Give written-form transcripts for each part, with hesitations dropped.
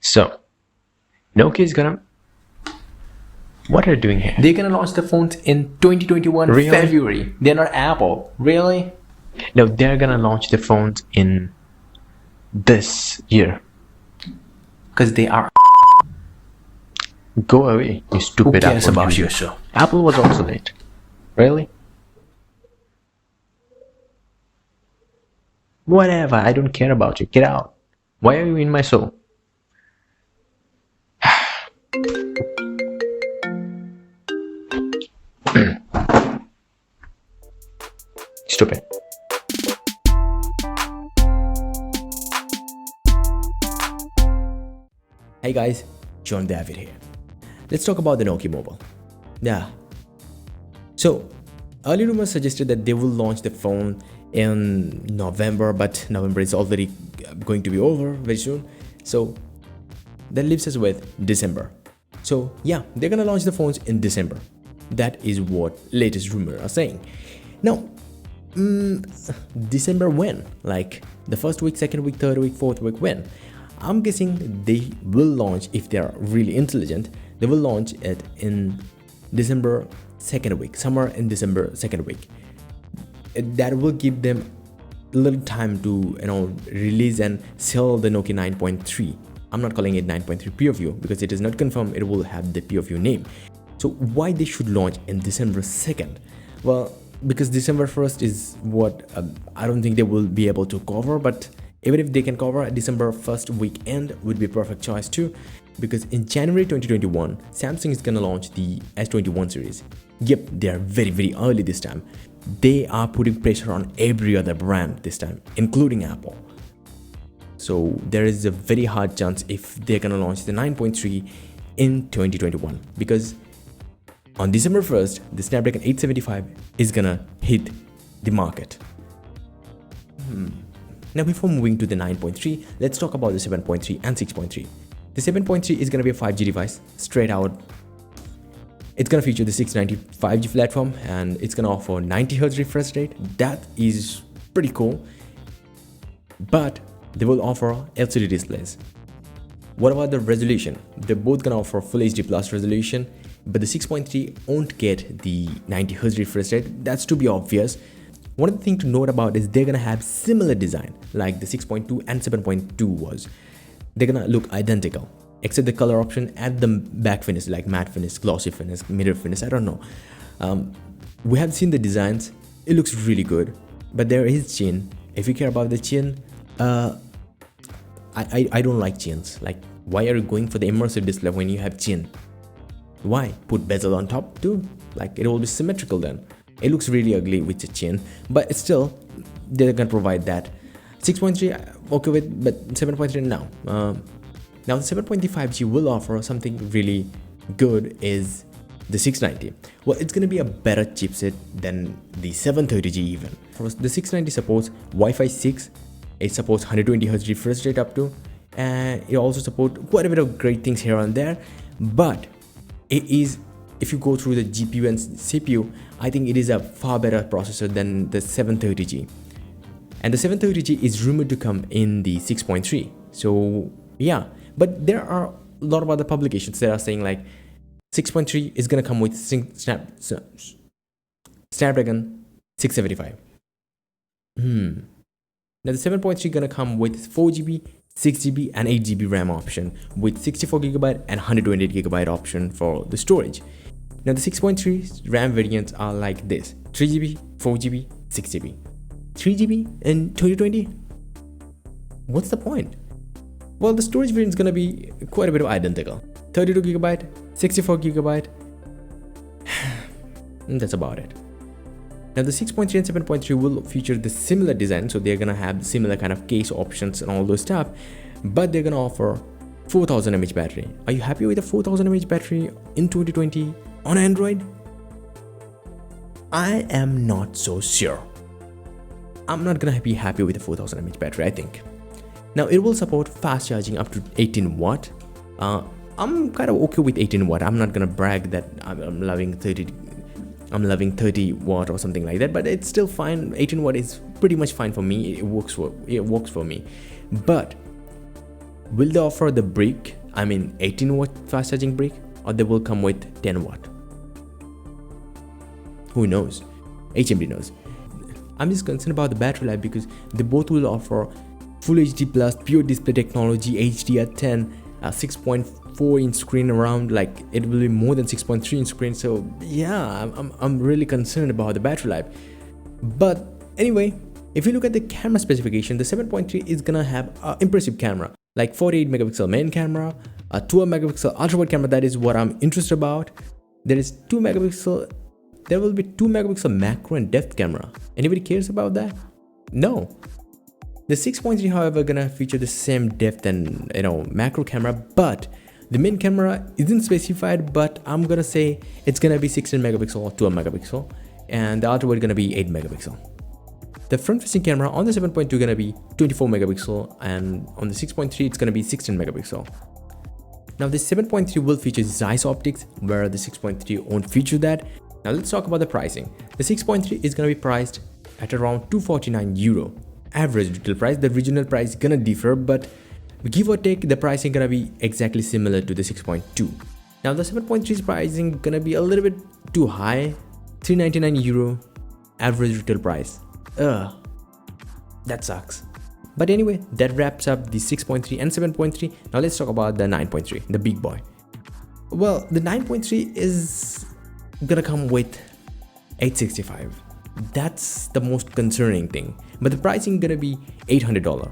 So, Nokia is gonna. What are they doing here? They're gonna launch the phones in 2021 Really? February. They're not Apple. Really? No, they're gonna launch the phones in this year. Because they are. Go away, you Who stupid cares Apple about user. your show? Apple was also late. Really? Whatever, I don't care about you. Get out. Why are you in my soul? Stupid. Hey guys, John David here. Let's talk about the Nokia Mobile. Yeah. So, early rumors suggested that they will launch the phone in November, but November is already going to be over very soon. So, that leaves us with December. So, yeah, they're gonna launch the phones in December. That is what latest rumors are saying. Now, December when? Like the first week, second week, third week, fourth week, when? I'm guessing they will launch, if they are really intelligent, they will launch it in December second week, somewhere in December second week. That will give them a little time to release and sell the Nokia 9.3. I'm not calling it 9.3 POView because it is not confirmed it will have the POView name. So why they should launch in December 2nd? Well, because December 1st is what I don't think they will be able to cover, but even if they can cover, December 1st weekend would be a perfect choice too, because in January 2021, Samsung is gonna launch the S21 series. Yep, they are very early this time. They are putting pressure on every other brand this time, including Apple. So there is a very hard chance if they're gonna launch the 9.3 in 2021, because on December 1st, the Snapdragon 875 is gonna hit the market. Now before moving to the 9.3, let's talk about the 7.3 and 6.3. The 7.3 is gonna be a 5G device, straight out. It's gonna feature the 690 5G platform and it's gonna offer 90Hz refresh rate. That is pretty cool. But they will offer LCD displays. What about the resolution? They're both gonna offer Full HD Plus resolution, but the 6.3 won't get the 90Hz refresh rate. That's to be obvious. One of the things to note about is they're gonna have similar design like the 6.2 and 7.2 was. They're gonna look identical, except the color option and the back finish like matte finish, glossy finish, mirror finish, I don't know. We have seen the designs, it looks really good, but there is chin. If you care about the chin, I don't like chins. Like, why are you going for the immersive display when you have chin? Why? Put bezel on top too, like it will be symmetrical then. It looks really ugly with the chin, but still they're gonna provide that. 6.3 okay with, but 7.3 now. Now the 7.3 5G will offer something really good is the 690. Well, it's gonna be a better chipset than the 730G even. The 690 supports Wi-Fi 6, it supports 120Hz refresh rate up to, and it also supports quite a bit of great things here and there, but it is, if you go through the GPU and CPU, I think it is a far better processor than the 730G. And the 730G is rumored to come in the 6.3. So yeah, but there are a lot of other publications that are saying like 6.3 is gonna come with Snapdragon 675. Now the 7.3 gonna come with 4GB, 6GB and 8GB RAM option with 64GB and 128GB option for the storage. Now the 6.3 RAM variants are like this: 3GB, 4GB, 6GB. 3GB in 2020? What's the point? Well, the storage variant is gonna be quite a bit of identical. 32GB, 64GB. That's about it. Now the 6.3 and 7.3 will feature the similar design, so they're gonna have similar kind of case options and all those stuff, but they're gonna offer 4000 mAh battery. Are you happy with the 4000 mAh battery in 2020 on Android? I am not so sure. I'm not gonna be happy with the 4000 mAh battery, I think. Now it will support fast charging up to 18 watt. I'm kind of okay with 18 watt. I'm not gonna brag that I'm loving 30 watt or something like that, but it's still fine. 18 watt is pretty much fine for me. It works for me. But Will they offer the brick, I mean 18-watt fast charging brick, or they will come with 10-watt? Who knows? HMD knows. I'm just concerned about the battery life because they both will offer Full HD Plus pure display technology, HDR10, 6.4 inch screen, around like it will be more than 6.3 inch screen. So yeah, I'm really concerned about the battery life. But anyway, if you look at the camera specification, the 7.3 is gonna have an impressive camera, like 48 megapixel main camera, a 12 megapixel ultra wide camera. That is what I'm interested about. There is 2 megapixel. There will be 2 megapixel macro and depth camera. Anybody cares about that? No. The 6.3, however, gonna feature the same depth and macro camera, but the main camera isn't specified. But I'm gonna say it's gonna be 16 megapixel or 12 megapixel, and the ultra wide gonna be 8 megapixel. The front-facing camera on the 7.2 gonna be 24 megapixel, and on the 6.3 it's gonna be 16 megapixel. Now the 7.3 will feature Zeiss optics, where the 6.3 won't feature that. Now let's talk about the pricing. The 6.3 is gonna be priced at around €249 average retail price. The regional price is gonna differ, but give or take, the pricing gonna be exactly similar to the 6.2. Now the 7.3's pricing gonna be a little bit too high, €399 average retail price. That sucks. But anyway, that wraps up the 6.3 and 7.3. Now let's talk about the 9.3, the big boy. Well, the 9.3 is gonna come with 865. That's the most concerning thing. But the pricing gonna be $800.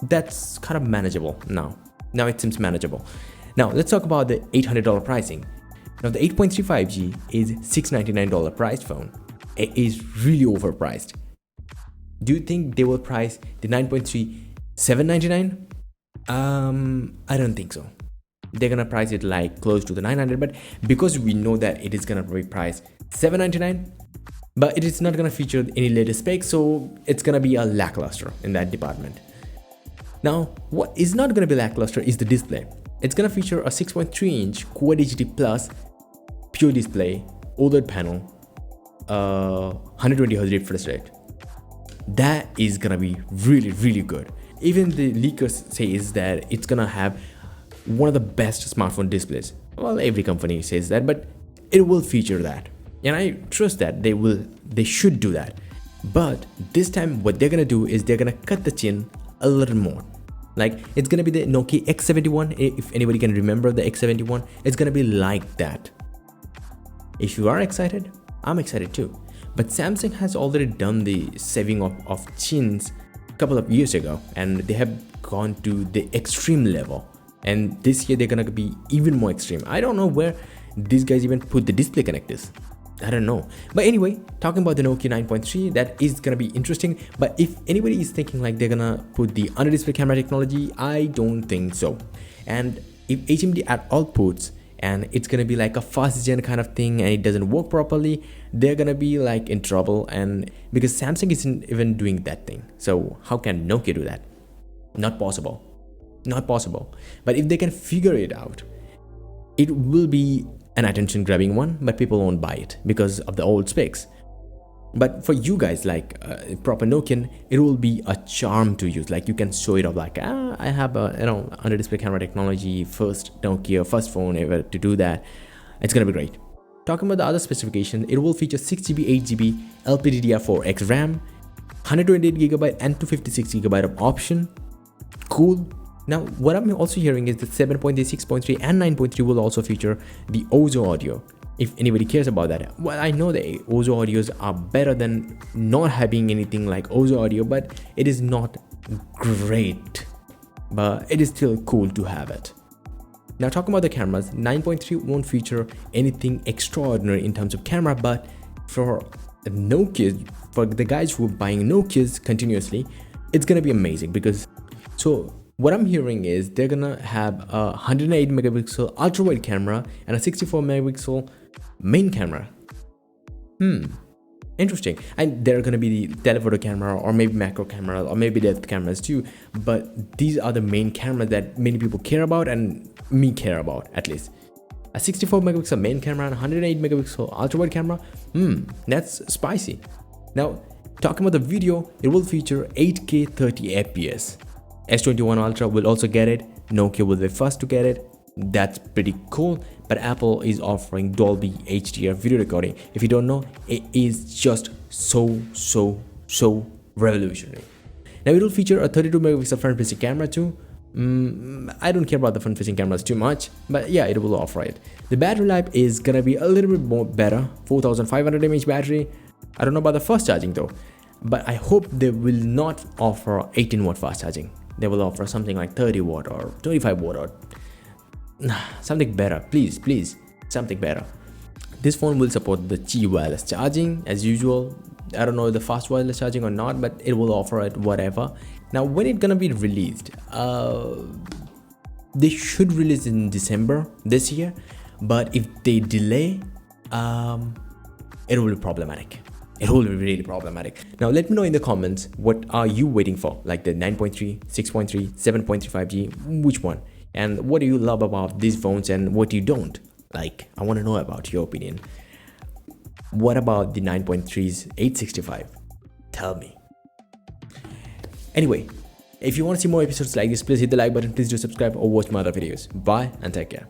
That's kind of manageable now. Now it seems manageable. Now let's talk about the $800 pricing. Now the 8.3 5G is $699 priced phone. It is really overpriced. Do you think they will price the 9.3 $799? I don't think so. They're gonna price it like close to the 900, but because we know that it is gonna be priced $799, but it is not gonna feature any latest specs, so it's gonna be a lackluster in that department. Now, what is not gonna be lackluster is the display. It's gonna feature a 6.3 inch Quad HD Plus pure display, OLED panel, 120Hz refresh rate. That is gonna be really good. Even the leakers says that it's gonna have one of the best smartphone displays. Well, every company says that, but it will feature that, and I trust that they should do that. But this time what they're gonna do is they're gonna cut the chin a little more. Like, it's gonna be the Nokia X71. If anybody can remember the X71, it's gonna be like that. If you are excited, I'm excited too. But Samsung has already done the saving of chins a couple of years ago, and they have gone to the extreme level. And this year they're gonna be even more extreme. I don't know where these guys even put the display connectors. I don't know. But anyway, talking about the Nokia 9.3, that is gonna be interesting. But if anybody is thinking like they're gonna put the under display camera technology, I don't think so. And if HMD at all puts, and it's gonna be like a fast gen kind of thing and it doesn't work properly, they're gonna be like in trouble. And because Samsung isn't even doing that thing, so how can Nokia do that? Not possible. Not possible. But if they can figure it out, it will be an attention grabbing one, but people won't buy it because of the old specs. But for you guys, like proper Nokian, it will be a charm to use. Like, you can show it off like, I have a under display camera technology, first Nokia, first phone ever to do that. It's gonna be great. Talking about the other specification, it will feature 6GB 8GB LPDDR4X RAM, 128GB and 256GB of option. Cool. Now, what I'm also hearing is that 7.3, 6.3 and 9.3 will also feature the OZO audio. If anybody cares about that. Well, I know the OZO audios are better than not having anything like OZO audio, but it is not great. But it is still cool to have it. Now, talking about the cameras, 9.3 won't feature anything extraordinary in terms of camera, but for Nokia, for the guys who are buying Nokias continuously, it's gonna be amazing. Because so what I'm hearing is they're gonna have a 108 megapixel ultra wide camera and a 64 megapixel main camera. Interesting. And they're gonna be the telephoto camera, or maybe macro camera, or maybe depth cameras too. But these are the main cameras that many people care about, and me care about at least. A 64 megapixel main camera and 108 megapixel ultra wide camera. That's spicy. Now, talking about the video, it will feature 8K 30 FPS. S21 Ultra will also get it. Nokia will be first to get it. That's pretty cool. But Apple is offering Dolby HDR video recording. If you don't know, it is just so revolutionary. Now it will feature a 32 megapixel front-facing camera too. I don't care about the front-facing cameras too much, but yeah, it will offer it. The battery life is gonna be a little bit more better, 4500 mAh battery. I don't know about the fast charging though, but I hope they will not offer 18 watt fast charging. They will offer something like 30 watt or 25 watt or something better. Please, something better. This phone will support the Qi wireless charging as usual. I don't know the fast wireless charging or not, but it will offer it whatever. Now when it's gonna be released, they should release in December this year, but if they delay, it will be problematic. It will be really problematic. Now let me know in the comments, what are you waiting for? Like the 9.3, 6.3, 7.35G, which one? And what do you love about these phones and what you don't? Like, I want to know about your opinion. What about the 9.3's 865? Tell me. Anyway, if you want to see more episodes like this, please hit the like button, please do subscribe or watch my other videos. Bye and take care.